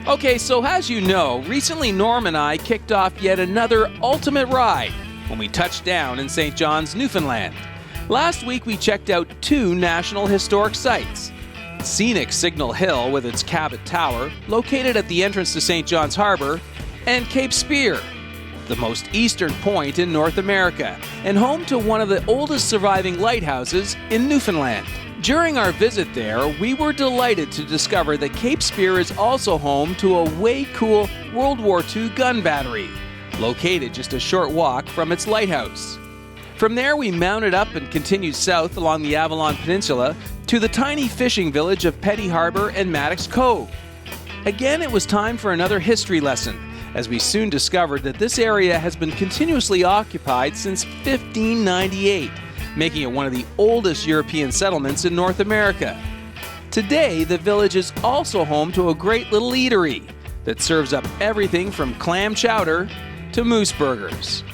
Okay, so as you know, recently Norm and I kicked off yet another ultimate ride when we touched down in St. John's, Newfoundland. Last week we checked out two National Historic Sites. Scenic Signal Hill with its Cabot Tower, located at the entrance to St. John's Harbour, and Cape Spear, the most eastern point in North America, and home to one of the oldest surviving lighthouses in Newfoundland. During our visit there, we were delighted to discover that Cape Spear is also home to a way cool World War II gun battery, located just a short walk from its lighthouse. From there, we mounted up and continued south along the Avalon Peninsula to the tiny fishing village of Petty Harbour and Maddox Cove. Again, it was time for another history lesson, as we soon discovered that this area has been continuously occupied since 1598, making it one of the oldest European settlements in North America. Today, the village is also home to a great little eatery that serves up everything from clam chowder to moose burgers.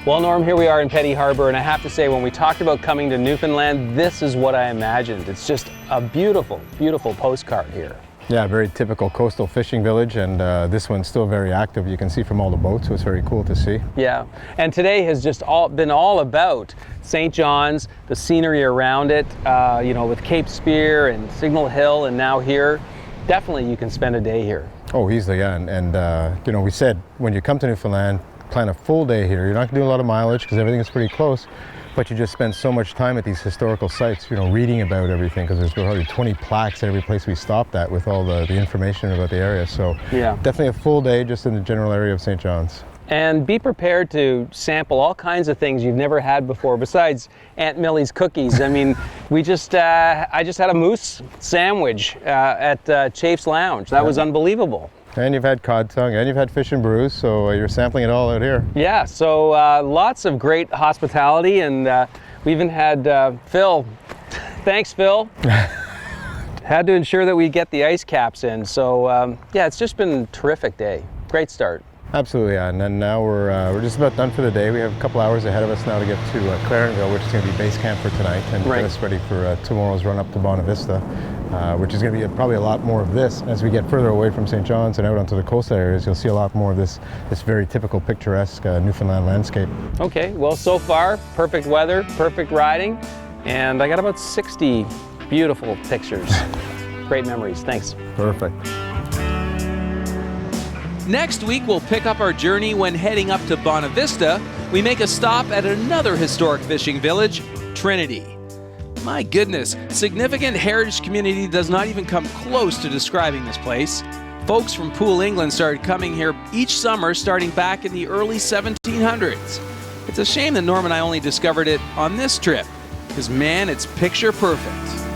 Well, Norm, here we are in Petty Harbour, and I have to say, when we talked about coming to Newfoundland, this is what I imagined. It's just a beautiful, beautiful postcard here. Yeah, very typical coastal fishing village, and this one's still very active. You can see from all the boats, so it's very cool to see. Yeah, and today has just been all about St. John's, the scenery around it, with Cape Spear and Signal Hill, and now here. Definitely you can spend a day here. Oh, easily, yeah, and we said when you come to Newfoundland, plan a full day here. You're not going to do a lot of mileage because everything is pretty close, but you just spend so much time at these historical sites, reading about everything, because there's probably 20 plaques at every place we stopped at with all the information about the area. So yeah, definitely a full day just in the general area of St. John's. And be prepared to sample all kinds of things you've never had before, besides Aunt Millie's cookies. I mean, I just had a moose sandwich at Chafe's Lounge. That was unbelievable. And you've had cod tongue, and you've had fish and brews, so you're sampling it all out here. Yeah, so lots of great hospitality, and we even had Phil. Thanks, Phil. Had to ensure that we get the ice caps in. So yeah, it's just been a terrific day. Great start. Absolutely, yeah. And then now we're just about done for the day. We have a couple hours ahead of us now to get to Clarenville, which is going to be base camp for tonight, and get us ready for tomorrow's run up to Bonavista, which is going to be probably a lot more of this. As we get further away from St. John's and out onto the coastal areas, you'll see a lot more of this very typical picturesque Newfoundland landscape. Okay, well, so far, perfect weather, perfect riding, and I got about 60 beautiful pictures. Great memories, thanks. Perfect. Next week, we'll pick up our journey when heading up to Bonavista. We make a stop at another historic fishing village, Trinity. My goodness, significant heritage community does not even come close to describing this place. Folks from Poole, England started coming here each summer starting back in the early 1700s. It's a shame that Norm and I only discovered it on this trip, because man, it's picture perfect.